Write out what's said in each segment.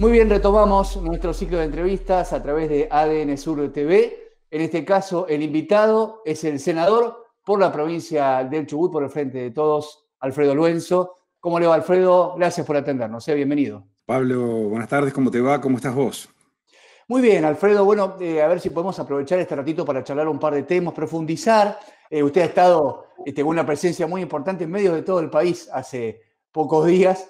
Muy bien, retomamos nuestro ciclo de entrevistas a través de ADN Sur TV. En este caso, el invitado es el senador por la provincia del Chubut, por el Frente de Todos, Alfredo Luenzo. ¿Cómo le va, Alfredo? Gracias por atendernos. Sea bienvenido. Pablo, buenas tardes, ¿cómo te va? ¿Cómo estás vos? Muy bien, Alfredo. Bueno, a ver si podemos aprovechar este ratito para charlar un par de temas, profundizar. Usted ha estado con una presencia muy importante en medios de todo el país hace pocos días.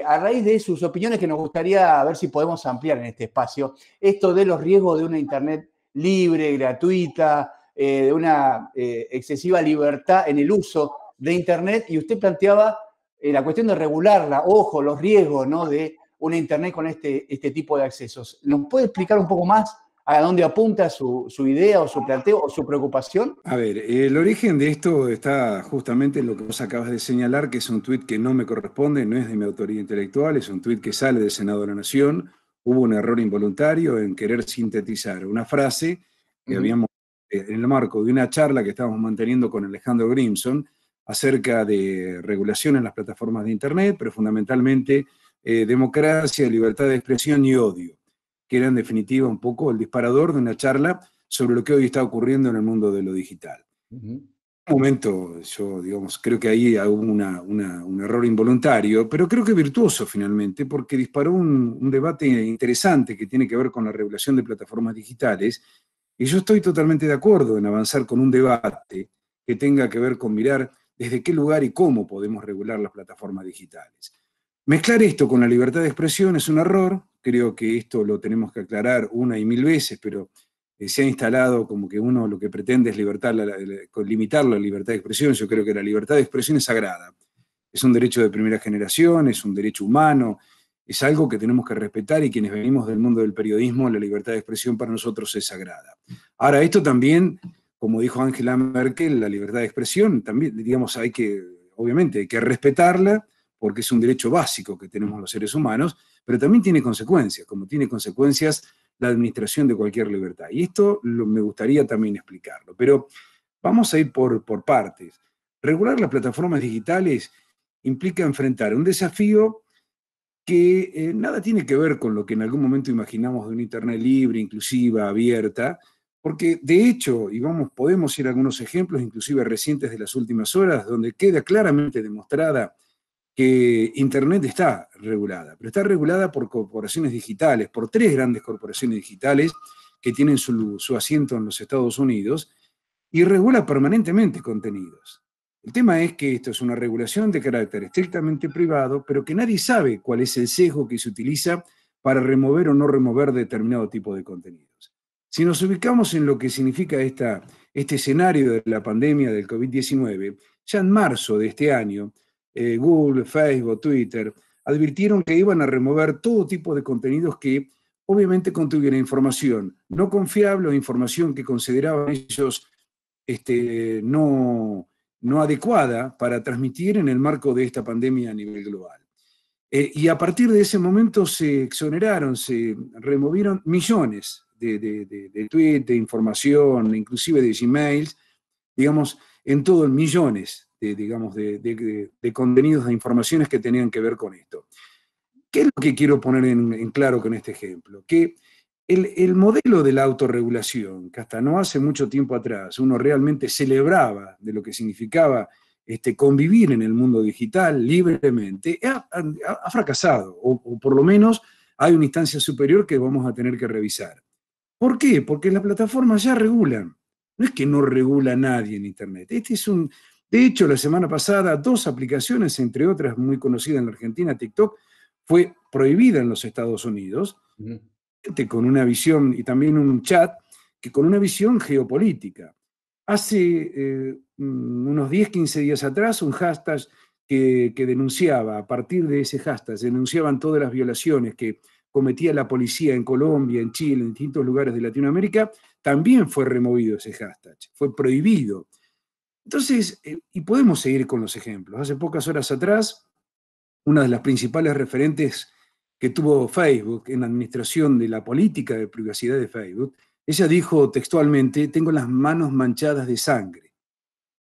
A raíz de sus opiniones que nos gustaría ver si podemos ampliar en este espacio, esto de los riesgos de una Internet libre, gratuita, de una excesiva libertad en el uso de Internet, y usted planteaba la cuestión de regularla, ojo, los riesgos, ¿no?, de una Internet con este tipo de accesos. ¿Nos puede explicar un poco más a dónde apunta su idea o su planteo o su preocupación? A ver, el origen de esto está justamente en lo que vos acabas de señalar, que es un tuit que no me corresponde, no es de mi autoría intelectual, es un tuit que sale del Senado de la Nación. Hubo un error involuntario en querer sintetizar una frase que habíamos, en el marco de una charla que estábamos manteniendo con Alejandro Grimson acerca de regulación en las plataformas de Internet, pero fundamentalmente democracia, libertad de expresión y odio, que era en definitiva un poco el disparador de una charla sobre lo que hoy está ocurriendo en el mundo de lo digital. En un momento, yo digamos, creo que ahí hubo un error involuntario, pero creo que virtuoso finalmente, porque disparó un debate interesante que tiene que ver con la regulación de plataformas digitales, y yo estoy totalmente de acuerdo en avanzar con un debate que tenga que ver con mirar desde qué lugar y cómo podemos regular las plataformas digitales. Mezclar esto con la libertad de expresión es un error, creo que esto lo tenemos que aclarar una y mil veces, pero se ha instalado como que uno lo que pretende es limitar la libertad de expresión. Yo creo que la libertad de expresión es sagrada, es un derecho de primera generación, es un derecho humano, es algo que tenemos que respetar, y quienes venimos del mundo del periodismo, la libertad de expresión para nosotros es sagrada. Ahora, esto también, como dijo Angela Merkel, la libertad de expresión también, digamos, obviamente hay que respetarla, porque es un derecho básico que tenemos los seres humanos, pero también tiene consecuencias, como tiene consecuencias la administración de cualquier libertad. Y esto me gustaría también explicarlo. Pero vamos a ir por partes. Regular las plataformas digitales implica enfrentar un desafío que nada tiene que ver con lo que en algún momento imaginamos de una Internet libre, inclusiva, abierta, porque de hecho, podemos ir a algunos ejemplos, inclusive recientes de las últimas horas, donde queda claramente demostrada que Internet está regulada, pero está regulada por corporaciones digitales, por tres grandes corporaciones digitales que tienen su asiento en los Estados Unidos, y regula permanentemente contenidos. El tema es que esto es una regulación de carácter estrictamente privado, pero que nadie sabe cuál es el sesgo que se utiliza para remover o no remover determinado tipo de contenidos. Si nos ubicamos en lo que significa este escenario de la pandemia del COVID-19, ya en marzo de este año, Google, Facebook, Twitter, advirtieron que iban a remover todo tipo de contenidos que obviamente contuvieran información no confiable o información que consideraban ellos no adecuada para transmitir en el marco de esta pandemia a nivel global. Y a partir de ese momento se exoneraron, se removieron millones de tweets, de información, inclusive de Gmails, digamos, en todo, millones de contenidos, de informaciones que tenían que ver con esto. ¿Qué es lo que quiero poner en claro con este ejemplo? Que el modelo de la autorregulación, que hasta no hace mucho tiempo atrás uno realmente celebraba de lo que significaba convivir en el mundo digital libremente, ha fracasado, o por lo menos hay una instancia superior que vamos a tener que revisar. ¿Por qué? Porque las plataformas ya regulan. No es que no regula nadie en Internet. De hecho, la semana pasada, dos aplicaciones, entre otras muy conocidas en la Argentina, TikTok, fue prohibida en los Estados Unidos, con una visión, y también un chat, que con una visión geopolítica. Hace unos 10, 15 días atrás, un hashtag que denunciaba, a partir de ese hashtag, se denunciaban todas las violaciones que cometía la policía en Colombia, en Chile, en distintos lugares de Latinoamérica, también fue removido ese hashtag, fue prohibido. Entonces, y podemos seguir con los ejemplos. Hace pocas horas atrás, una de las principales referentes que tuvo Facebook en la administración de la política de privacidad de Facebook, ella dijo textualmente: tengo las manos manchadas de sangre,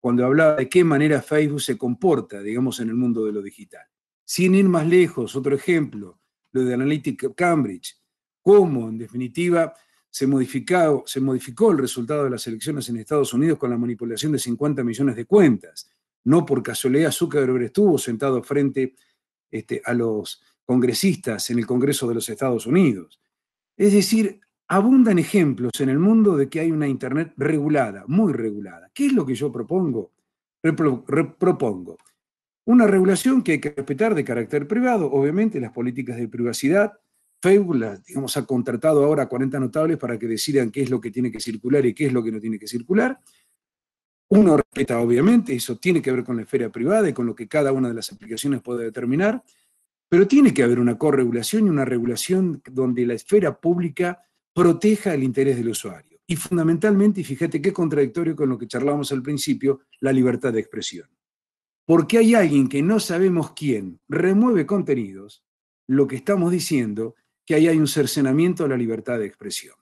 cuando hablaba de qué manera Facebook se comporta, digamos, en el mundo de lo digital. Sin ir más lejos, otro ejemplo, lo de Analytica Cambridge, cómo en definitiva se modificó el resultado de las elecciones en Estados Unidos con la manipulación de 50 millones de cuentas. No por casualidad Zuckerberg estuvo sentado frente a los congresistas en el Congreso de los Estados Unidos. Es decir, abundan ejemplos en el mundo de que hay una Internet regulada, muy regulada. ¿Qué es lo que yo propongo? Propongo una regulación que hay que respetar de carácter privado, obviamente las políticas de privacidad. Facebook, digamos, ha contratado ahora a 40 notables para que decidan qué es lo que tiene que circular y qué es lo que no tiene que circular. Uno respeta, obviamente, eso tiene que ver con la esfera privada y con lo que cada una de las aplicaciones puede determinar, pero tiene que haber una corregulación y una regulación donde la esfera pública proteja el interés del usuario. Y fundamentalmente, y fíjate qué contradictorio con lo que charlábamos al principio, la libertad de expresión. Porque hay alguien que no sabemos quién remueve contenidos, lo que estamos diciendo que ahí hay un cercenamiento a la libertad de expresión.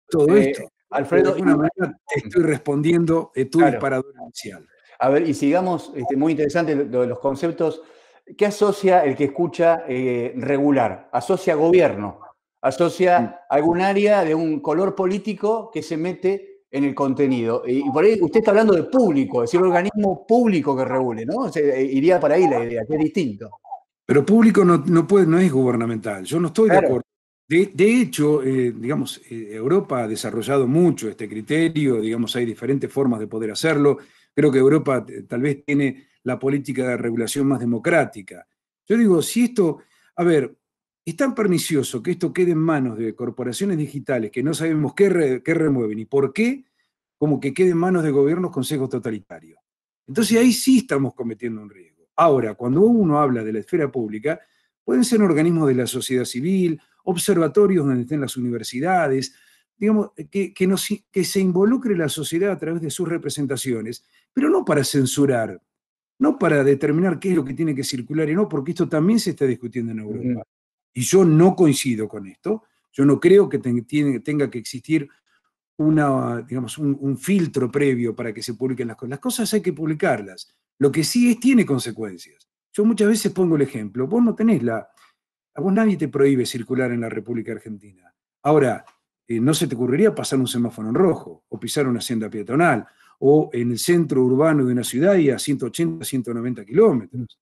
Todo esto, Alfredo, de alguna manera te estoy respondiendo tu claro, disparador inicial. A ver, y sigamos, muy interesante lo de los conceptos. ¿Qué asocia el que escucha regular? Asocia gobierno, asocia algún área de un color político que se mete en el contenido. Y por ahí usted está hablando de público, es decir, organismo público que regule, ¿no? O sea, iría para ahí la idea, que es distinto. Pero público no es gubernamental, yo no estoy de acuerdo. De hecho, digamos, Europa ha desarrollado mucho este criterio, digamos, hay diferentes formas de poder hacerlo. Creo que Europa tal vez tiene la política de regulación más democrática. Yo digo, si esto, a ver, es tan pernicioso que esto quede en manos de corporaciones digitales que no sabemos qué remueven y por qué, como que quede en manos de gobiernos con sesgos totalitarios. Entonces ahí sí estamos cometiendo un riesgo. Ahora, cuando uno habla de la esfera pública, pueden ser organismos de la sociedad civil, observatorios donde estén las universidades, digamos, que se involucre la sociedad a través de sus representaciones, pero no para censurar, no para determinar qué es lo que tiene que circular y no, porque esto también se está discutiendo en Europa. Y yo no coincido con esto, yo no creo que tenga que existir digamos, un filtro previo para que se publiquen las cosas. Las cosas hay que publicarlas. Lo que sí tiene consecuencias. Yo muchas veces pongo el ejemplo, vos no tenés a vos nadie te prohíbe circular en la República Argentina. Ahora, no se te ocurriría pasar un semáforo en rojo, o pisar una senda peatonal, o en el centro urbano de una ciudad y a 180, 190 kilómetros.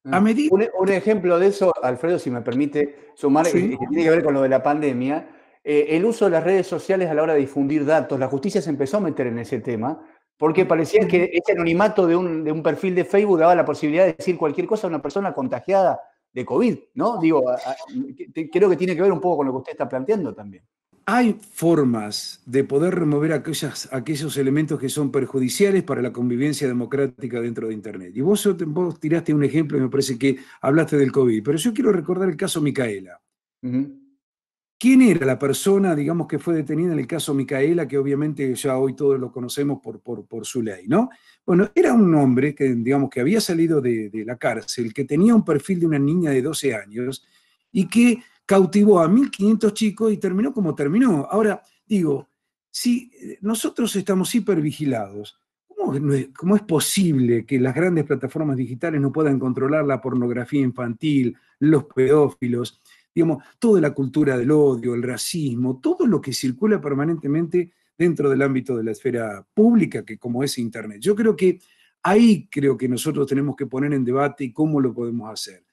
A medida... un ejemplo de eso, Alfredo, si me permite sumar, sí, que tiene que ver con lo de la pandemia, el uso de las redes sociales a la hora de difundir datos. La justicia se empezó a meter en ese tema, porque parecía que ese anonimato de un perfil de Facebook daba la posibilidad de decir cualquier cosa a una persona contagiada de COVID, ¿no? Digo, creo que tiene que ver un poco con lo que usted está planteando también. Hay formas de poder remover aquellos elementos que son perjudiciales para la convivencia democrática dentro de Internet. Y vos tiraste un ejemplo y me parece que hablaste del COVID, pero yo quiero recordar el caso Micaela. ¿Quién era la persona, digamos, que fue detenida en el caso Micaela, que obviamente ya hoy todos lo conocemos por su ley, ¿no? Bueno, era un hombre que, digamos, que había salido de la cárcel, que tenía un perfil de una niña de 12 años y que cautivó a 1.500 chicos y terminó como terminó. Ahora, digo, si nosotros estamos hipervigilados, ¿cómo es posible que las grandes plataformas digitales no puedan controlar la pornografía infantil, los pedófilos, digamos, toda la cultura del odio, el racismo, todo lo que circula permanentemente dentro del ámbito de la esfera pública, que como es Internet? Yo creo que ahí nosotros tenemos que poner en debate cómo lo podemos hacer.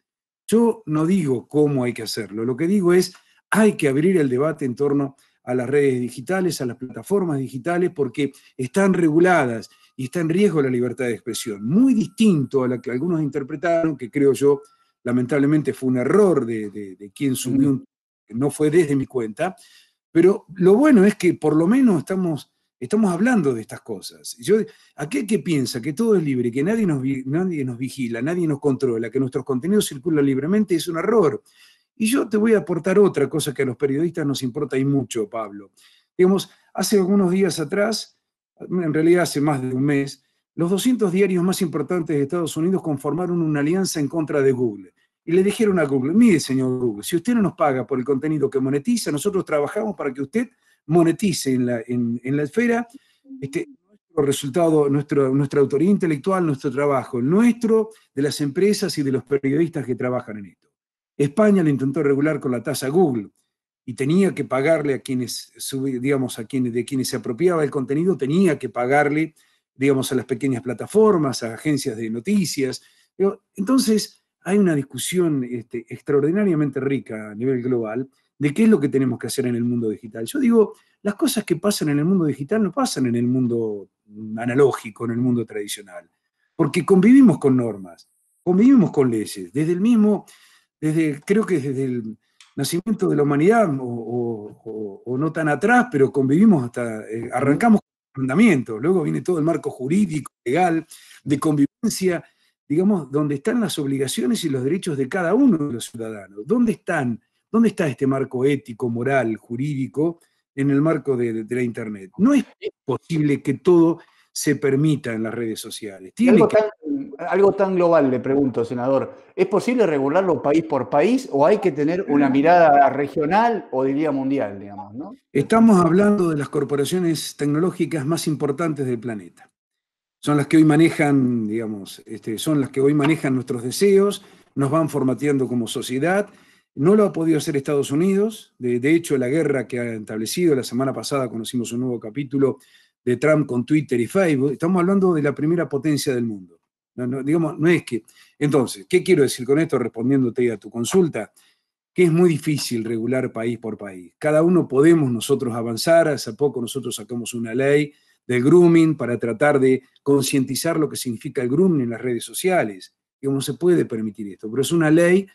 Yo no digo cómo hay que hacerlo, lo que digo es hay que abrir el debate en torno a las redes digitales, a las plataformas digitales, porque están reguladas y está en riesgo la libertad de expresión. Muy distinto a la que algunos interpretaron, que creo yo, lamentablemente fue un error de quien subió, no fue desde mi cuenta, pero lo bueno es que por lo menos estamos hablando de estas cosas. Aquel que piensa que todo es libre, que nadie nos vigila, nadie nos controla, que nuestros contenidos circulan libremente, es un error. Y yo te voy a aportar otra cosa que a los periodistas nos importa y mucho, Pablo. Digamos, hace algunos días atrás, en realidad hace más de un mes, los 200 diarios más importantes de Estados Unidos conformaron una alianza en contra de Google. Y le dijeron a Google: mire, señor Google, si usted no nos paga por el contenido que monetiza, nosotros trabajamos para que usted monetice en la esfera nuestro resultado, nuestra autoría intelectual, nuestro trabajo, nuestro, de las empresas y de los periodistas que trabajan en esto. España lo intentó regular con la tasa Google y tenía que pagarle a quienes, digamos, de quienes se apropiaba el contenido, tenía que pagarle, digamos, a las pequeñas plataformas, a agencias de noticias. Entonces, hay una discusión extraordinariamente rica a nivel global de qué es lo que tenemos que hacer en el mundo digital. Yo digo, las cosas que pasan en el mundo digital no pasan en el mundo analógico, en el mundo tradicional, porque convivimos con normas, convivimos con leyes, creo que desde el nacimiento de la humanidad, o no tan atrás, pero convivimos arrancamos con mandamientos, luego viene todo el marco jurídico, legal, de convivencia, digamos, donde están las obligaciones y los derechos de cada uno de los ciudadanos. ¿Dónde está este marco ético, moral, jurídico en el marco de la Internet? No es posible que todo se permita en las redes sociales. Algo tan global, le pregunto, senador, ¿es posible regularlo país por país o hay que tener una mirada regional o diría mundial, digamos, ¿no? Estamos hablando de las corporaciones tecnológicas más importantes del planeta. Son las que hoy manejan, digamos, son las que hoy manejan nuestros deseos, nos van formateando como sociedad. No lo ha podido hacer Estados Unidos. De hecho, la guerra que ha establecido, la semana pasada conocimos un nuevo capítulo de Trump con Twitter y Facebook. Estamos hablando de la primera potencia del mundo. Digamos, no es que... Entonces, ¿qué quiero decir con esto respondiéndote a tu consulta? Que es muy difícil regular país por país. Cada uno podemos nosotros avanzar. Hace poco nosotros sacamos una ley del grooming para tratar de concientizar lo que significa el grooming en las redes sociales. Digamos, no se puede permitir esto, pero es una ley,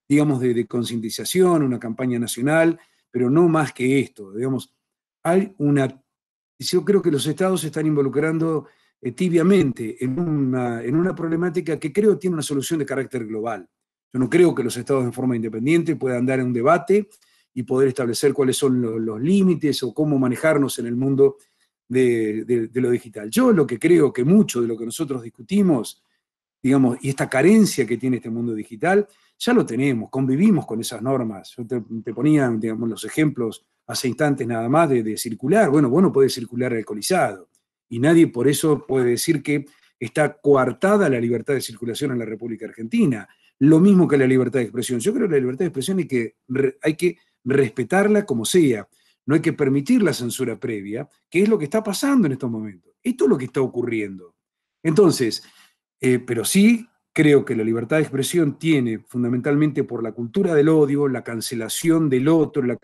digamos, de concientización, una campaña nacional, pero no más que esto. Digamos, yo creo que los estados se están involucrando tibiamente en una problemática que creo tiene una solución de carácter global. Yo no creo que los estados en forma independiente puedan dar un debate y poder establecer cuáles son los límites o cómo manejarnos en el mundo de lo digital. Yo lo que creo que mucho de lo que nosotros discutimos, digamos, y esta carencia que tiene este mundo digital, ya lo tenemos, convivimos con esas normas. Yo te ponía, digamos, los ejemplos hace instantes nada más de circular. Bueno, vos no podés circular alcoholizado y nadie por eso puede decir que está coartada la libertad de circulación en la República Argentina. Lo mismo que la libertad de expresión. Yo creo que la libertad de expresión hay que respetarla como sea. No hay que permitir la censura previa, que es lo que está pasando en estos momentos. Esto es lo que está ocurriendo. Entonces, pero sí creo que la libertad de expresión tiene, fundamentalmente por la cultura del odio, la cancelación del otro, la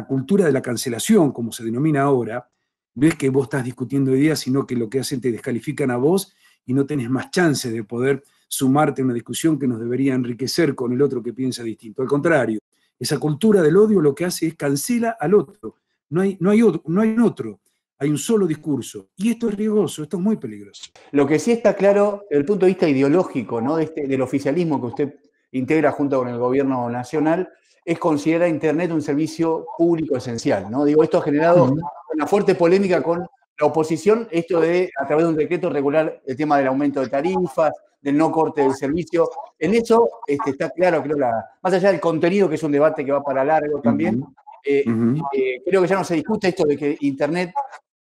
cultura de la cancelación, como se denomina ahora. No es que vos estás discutiendo ideas, sino que lo que hacen te descalifican a vos y no tenés más chance de poder sumarte a una discusión que nos debería enriquecer con el otro que piensa distinto. Al contrario, esa cultura del odio lo que hace es cancela al otro. No hay un otro, hay un solo discurso. Y esto es riesgoso, esto es muy peligroso. Lo que sí está claro, desde el punto de vista ideológico, ¿no? Del oficialismo que usted integra junto con el gobierno nacional, es considerar Internet un servicio público esencial, ¿no? Digo, esto ha generado una fuerte polémica con la oposición, esto de, a través de un decreto, regular el tema del aumento de tarifas, del no corte del servicio. En eso está claro, creo, más allá del contenido, que es un debate que va para largo también, creo que ya no se discute esto de que Internet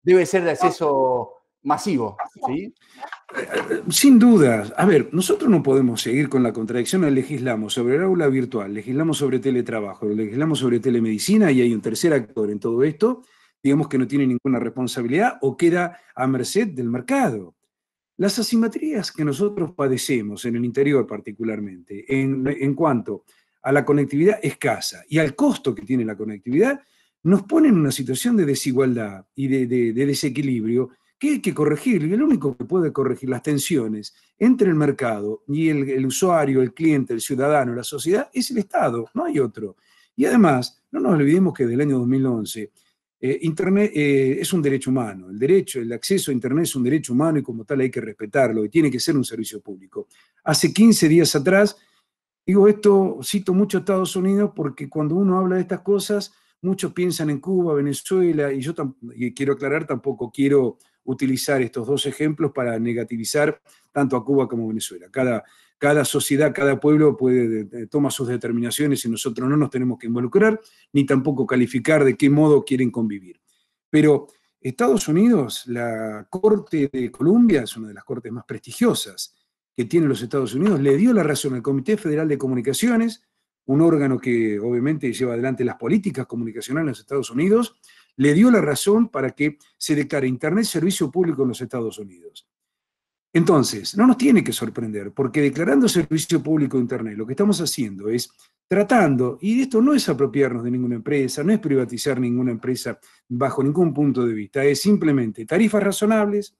debe ser de acceso masivo, ¿sí? Sin duda. A ver, nosotros no podemos seguir con la contradicción. Legislamos sobre el aula virtual, legislamos sobre teletrabajo, legislamos sobre telemedicina y hay un tercer actor en todo esto, digamos que no tiene ninguna responsabilidad o queda a merced del mercado. Las asimetrías que nosotros padecemos en el interior particularmente, en cuanto a la conectividad escasa y al costo que tiene la conectividad, nos ponen en una situación de desigualdad y de desequilibrio que hay que corregir. Y el único que puede corregir las tensiones entre el mercado y el usuario, el cliente, el ciudadano, la sociedad, es el Estado, no hay otro. Y además, no nos olvidemos que del año 2011, Internet es un derecho humano. El acceso a Internet es un derecho humano y como tal hay que respetarlo y tiene que ser un servicio público. Hace 15 días atrás, digo esto, cito mucho a Estados Unidos porque cuando uno habla de estas cosas, muchos piensan en Cuba, Venezuela, y yo quiero aclarar, tampoco quiero utilizar estos dos ejemplos para negativizar tanto a Cuba como a Venezuela. Cada sociedad, cada pueblo toma sus determinaciones y nosotros no nos tenemos que involucrar, ni tampoco calificar de qué modo quieren convivir. Pero Estados Unidos, la Corte de Columbia, es una de las cortes más prestigiosas que tienen los Estados Unidos, le dio la razón al Comité Federal de Comunicaciones un órgano que obviamente lleva adelante las políticas comunicacionales en los Estados Unidos, le dio la razón para que se declare Internet servicio público en los Estados Unidos. Entonces, no nos tiene que sorprender, porque declarando servicio público de Internet, lo que estamos haciendo es tratando, y esto no es apropiarnos de ninguna empresa, no es privatizar ninguna empresa bajo ningún punto de vista, es simplemente tarifas razonables,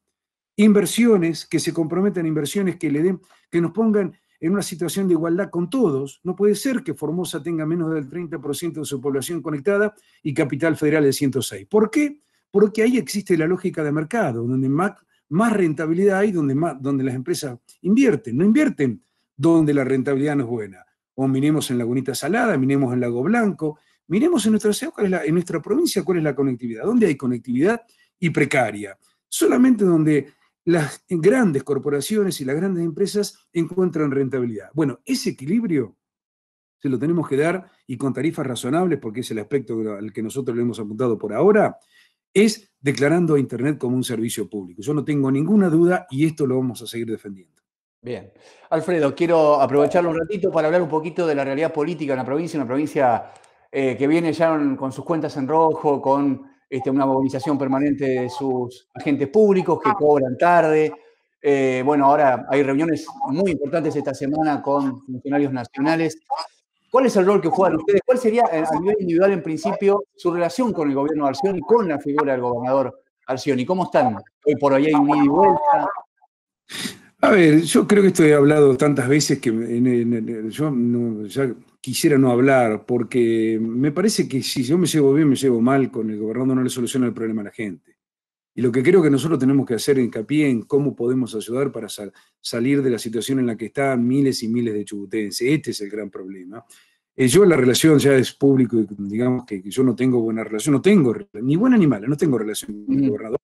inversiones, que se comprometan inversiones que le den, que nos pongan en una situación de igualdad con todos. No puede ser que Formosa tenga menos del 30% de su población conectada y Capital Federal de 106. ¿Por qué? Porque ahí existe la lógica de mercado, donde más rentabilidad hay, donde las empresas invierten. No invierten donde la rentabilidad no es buena. O miremos en Lagunita Salada, miremos en Lago Blanco, miremos en nuestra ciudad, en nuestra provincia, cuál es la conectividad. ¿Dónde hay conectividad y precaria? Solamente donde las grandes corporaciones y las grandes empresas encuentran rentabilidad. Bueno, ese equilibrio se lo tenemos que dar, y con tarifas razonables, porque es el aspecto al que nosotros le hemos apuntado por ahora, es declarando a Internet como un servicio público. Yo no tengo ninguna duda y esto lo vamos a seguir defendiendo. Bien. Alfredo, quiero aprovecharlo un ratito para hablar un poquito de la realidad política en la provincia, una provincia que viene ya con sus cuentas en rojo, con una movilización permanente de sus agentes públicos que cobran tarde. Bueno, ahora hay reuniones muy importantes esta semana con funcionarios nacionales. ¿Cuál es el rol que juegan ustedes? ¿Cuál sería, a nivel individual, en principio, su relación con el gobierno de Alcioni y con la figura del gobernador Alcioni? ¿Cómo están? Hoy por hoy hay un ida y vuelta. A ver, yo creo que esto he hablado tantas veces que yo ya quisiera no hablar, porque me parece que si yo me llevo bien, me llevo mal con el gobernador, no le soluciona el problema a la gente. Y lo que creo que nosotros tenemos que hacer hincapié en cómo podemos ayudar para salir de la situación en la que están miles y miles de chubutenses. Este es el gran problema. Yo la relación ya es público, y digamos que yo no tengo buena relación, no tengo ni buena ni mala, no tengo relación con el gobernador.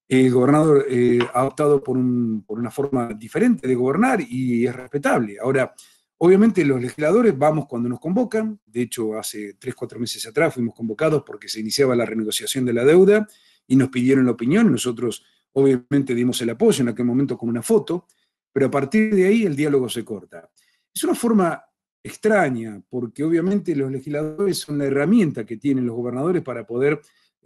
El gobernador ha optado por una forma diferente de gobernar y es respetable. Ahora, obviamente los legisladores vamos cuando nos convocan. De hecho, hace 3, 4 meses atrás fuimos convocados porque se iniciaba la renegociación de la deuda y nos pidieron la opinión. Nosotros obviamente dimos el apoyo en aquel momento con una foto, pero a partir de ahí el diálogo se corta. Es una forma extraña, porque obviamente los legisladores son la herramienta que tienen los gobernadores para poder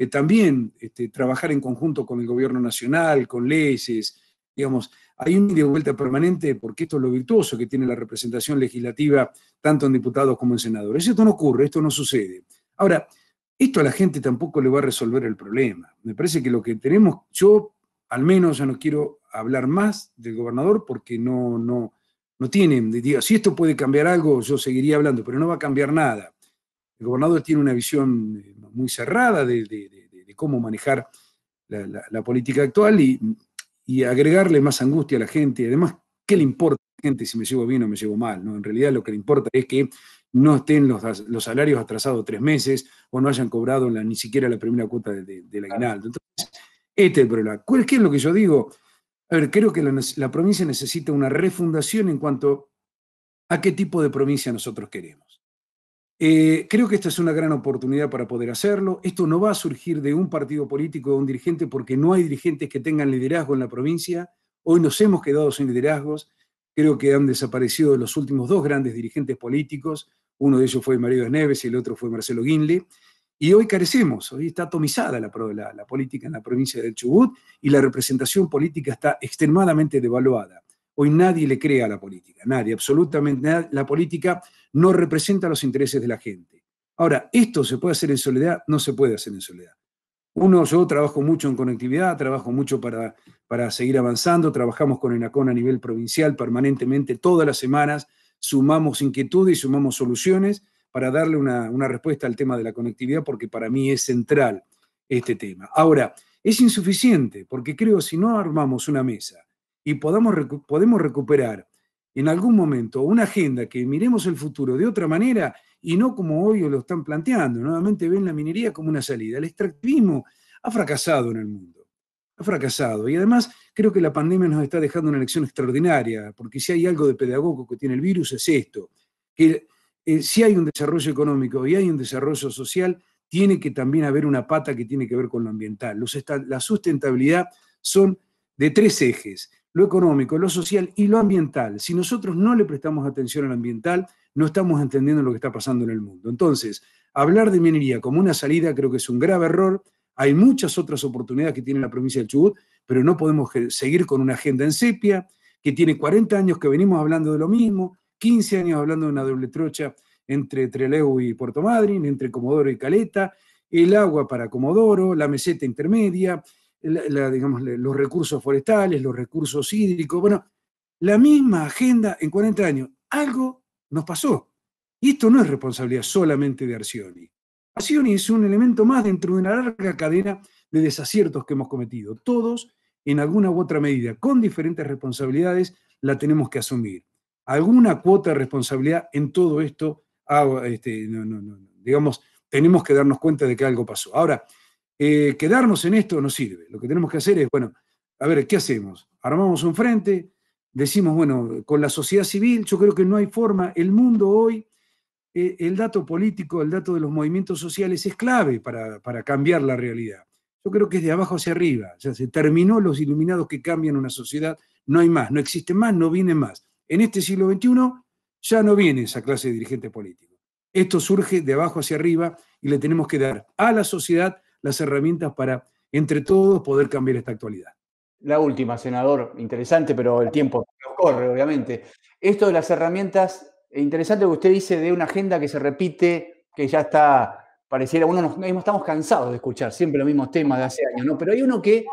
también trabajar en conjunto con el gobierno nacional, con leyes, digamos, hay un ida y vuelta permanente, porque esto es lo virtuoso que tiene la representación legislativa, tanto en diputados como en senadores. Esto no ocurre, esto no sucede. Ahora, esto a la gente tampoco le va a resolver el problema. Me parece que lo que tenemos, yo al menos ya no quiero hablar más del gobernador porque no tiene, digo, si esto puede cambiar algo, yo seguiría hablando, pero no va a cambiar nada. El gobernador tiene una visión muy cerrada de cómo manejar la política actual y agregarle más angustia a la gente. Además, ¿qué le importa a la gente si me llevo bien o me llevo mal? ¿No? En realidad lo que le importa es que no estén los salarios atrasados 3 meses o no hayan cobrado ni siquiera la primera cuota del aguinaldo. Entonces, este es el problema. ¿Qué es lo que yo digo? A ver, creo que la provincia necesita una refundación en cuanto a qué tipo de provincia nosotros queremos. Creo que esta es una gran oportunidad para poder hacerlo. Esto no va a surgir de un partido político o de un dirigente, porque no hay dirigentes que tengan liderazgo en la provincia. Hoy nos hemos quedado sin liderazgos. Creo que han desaparecido los últimos 2 grandes dirigentes políticos. Uno de ellos fue Mario Neves y el otro fue Marcelo Guinle. Y hoy carecemos, hoy está atomizada la política en la provincia del Chubut y la representación política está extremadamente devaluada. Hoy nadie le cree a la política, nadie, absolutamente nadie. La política no representa los intereses de la gente. Ahora, ¿esto se puede hacer en soledad? No se puede hacer en soledad. Yo trabajo mucho en conectividad, trabajo mucho para seguir avanzando, trabajamos con ENACON a nivel provincial permanentemente, todas las semanas, sumamos inquietudes y sumamos soluciones para darle una respuesta al tema de la conectividad, porque para mí es central este tema. Ahora, es insuficiente, porque creo que si no armamos una mesa y podemos recuperar en algún momento una agenda que miremos el futuro de otra manera y no como hoy lo están planteando. Nuevamente ven la minería como una salida. El extractivismo ha fracasado en el mundo, ha fracasado. Y además creo que la pandemia nos está dejando una lección extraordinaria, porque si hay algo de pedagogo que tiene el virus es esto, que si hay un desarrollo económico y hay un desarrollo social, tiene que también haber una pata que tiene que ver con lo ambiental. La sustentabilidad son de 3 ejes: lo económico, lo social y lo ambiental. Si nosotros no le prestamos atención al ambiental, no estamos entendiendo lo que está pasando en el mundo. Entonces, hablar de minería como una salida creo que es un grave error. Hay muchas otras oportunidades que tiene la provincia del Chubut, pero no podemos seguir con una agenda en sepia, que tiene 40 años que venimos hablando de lo mismo, 15 años hablando de una doble trocha entre Trelew y Puerto Madryn, entre Comodoro y Caleta, el agua para Comodoro, la meseta intermedia, digamos, los recursos forestales, los recursos hídricos, bueno, la misma agenda en 40 años. Algo nos pasó. Y esto no es responsabilidad solamente de Arcioni. Arcioni es un elemento más dentro de una larga cadena de desaciertos que hemos cometido. Todos, en alguna u otra medida, con diferentes responsabilidades, la tenemos que asumir. Alguna cuota de responsabilidad en todo esto, digamos, tenemos que darnos cuenta de que algo pasó. Ahora, quedarnos en esto no sirve. Lo que tenemos que hacer es, bueno, a ver, ¿qué hacemos? Armamos un frente, decimos, bueno, con la sociedad civil, yo creo que no hay forma. El mundo hoy, el dato político, el dato de los movimientos sociales es clave para cambiar la realidad. Yo creo que es de abajo hacia arriba. O sea, se terminó los iluminados que cambian una sociedad, no hay más, no existe más, no viene más. En este siglo XXI ya no viene esa clase de dirigente político. Esto surge de abajo hacia arriba y le tenemos que dar a la sociedad las herramientas para, entre todos, poder cambiar esta actualidad. La última, senador, interesante, pero el tiempo nos corre, obviamente. Esto de las herramientas, interesante lo que usted dice de una agenda que se repite, que ya está, pareciera, estamos cansados de escuchar siempre los mismos temas de hace años, ¿no? Pero hay uno que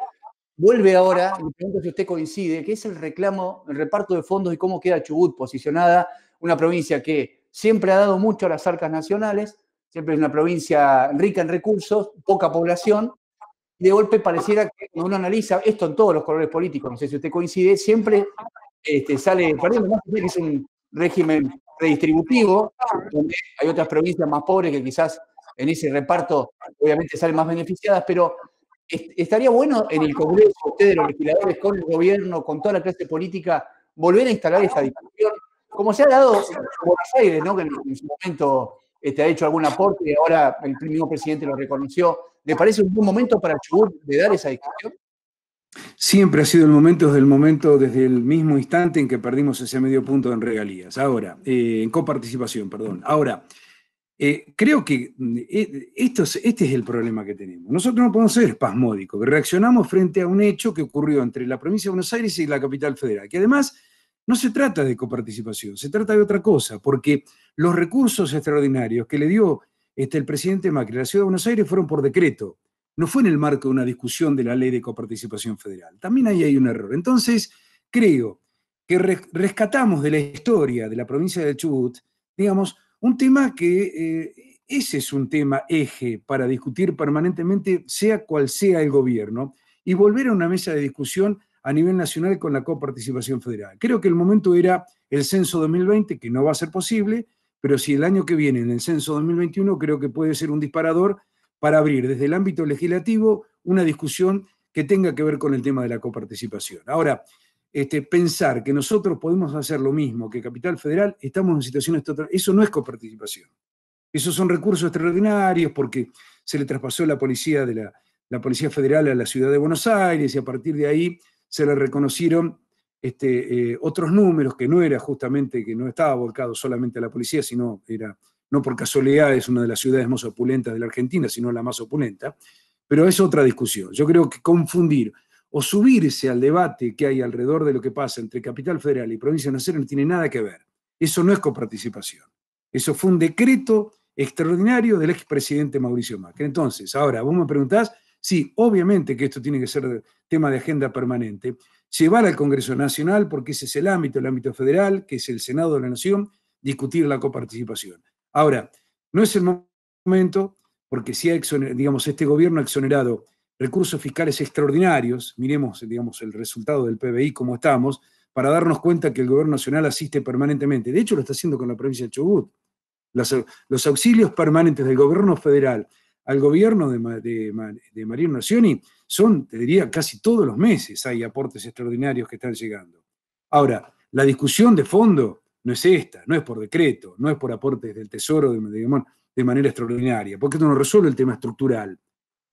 vuelve ahora, y me pregunto si usted coincide, que es el reclamo, el reparto de fondos y cómo queda Chubut posicionada, una provincia que siempre ha dado mucho a las arcas nacionales, siempre es una provincia rica en recursos, poca población, y de golpe pareciera que cuando uno analiza esto en todos los colores políticos, no sé si usted coincide, siempre sale perdiendo, más que es un régimen redistributivo, donde hay otras provincias más pobres que quizás en ese reparto obviamente salen más beneficiadas, pero estaría bueno en el Congreso, ustedes los legisladores, con el gobierno, con toda la clase política, volver a instalar esta discusión, como se ha dado en Buenos Aires, ¿no? Que en su momento ha hecho algún aporte y ahora el mismo presidente lo reconoció. ¿Le parece un buen momento para Chubut de dar esa discusión? Siempre ha sido el momento, desde el mismo instante en que perdimos ese medio punto en regalías. Ahora, en coparticipación, perdón. Ahora, creo que este es el problema que tenemos. Nosotros no podemos ser espasmódicos, que reaccionamos frente a un hecho que ocurrió entre la provincia de Buenos Aires y la capital federal, que además no se trata de coparticipación, se trata de otra cosa, porque los recursos extraordinarios que le dio el presidente Macri a la ciudad de Buenos Aires fueron por decreto, no fue en el marco de una discusión de la ley de coparticipación federal. También ahí hay un error. Entonces, creo que rescatamos de la historia de la provincia de Chubut, digamos, un tema que ese es un tema eje para discutir permanentemente, sea cual sea el gobierno, y volver a una mesa de discusión a nivel nacional con la coparticipación federal. Creo que el momento era el censo 2020, que no va a ser posible, pero si el año que viene, en el censo 2021, creo que puede ser un disparador para abrir desde el ámbito legislativo una discusión que tenga que ver con el tema de la coparticipación. Ahora, pensar que nosotros podemos hacer lo mismo que Capital Federal, estamos en situaciones totales, eso no es coparticipación. Esos son recursos extraordinarios porque se le traspasó la policía la Policía Federal a la ciudad de Buenos Aires y a partir de ahí se le reconocieron otros números que no era justamente, que no estaba volcado solamente a la policía, sino era, no por casualidad, es una de las ciudades más opulentas de la Argentina, sino la más opulenta, pero es otra discusión. Yo creo que confundir o subirse al debate que hay alrededor de lo que pasa entre Capital Federal y Provincia Nacional no tiene nada que ver. Eso no es coparticipación. Eso fue un decreto extraordinario del expresidente Mauricio Macri. Entonces, ahora, vos me preguntás, sí, obviamente que esto tiene que ser tema de agenda permanente, llevar al Congreso Nacional, porque ese es el ámbito federal, que es el Senado de la Nación, discutir la coparticipación. Ahora, no es el momento, porque si digamos, este gobierno ha exonerado recursos fiscales extraordinarios, miremos, digamos, el resultado del PBI, cómo estamos, para darnos cuenta que el gobierno nacional asiste permanentemente. De hecho, lo está haciendo con la provincia de Chubut. Los auxilios permanentes del gobierno federal al gobierno de Mariano Arcioni son, te diría, casi todos los meses hay aportes extraordinarios que están llegando. Ahora, la discusión de fondo no es esta, no es por decreto, no es por aportes del Tesoro de manera extraordinaria, porque esto no resuelve el tema estructural.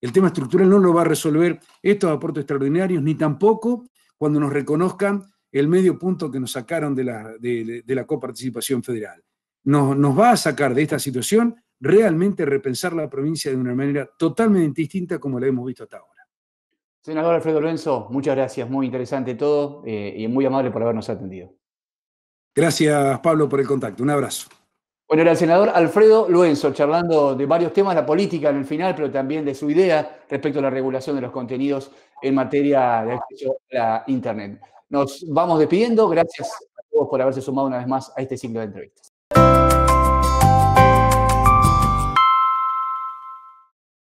El tema estructural no lo va a resolver estos aportes extraordinarios, ni tampoco cuando nos reconozcan el medio punto que nos sacaron de la coparticipación federal. Nos va a sacar de esta situación realmente repensar la provincia de una manera totalmente distinta como la hemos visto hasta ahora. Senador Alfredo Luenzo, muchas gracias, muy interesante todo y muy amable por habernos atendido. Gracias, Pablo, por el contacto. Un abrazo. Bueno, era el senador Alfredo Luenzo, charlando de varios temas, la política en el final, pero también de su idea respecto a la regulación de los contenidos en materia de acceso a la Internet. Nos vamos despidiendo. Gracias a todos por haberse sumado una vez más a este ciclo de entrevistas.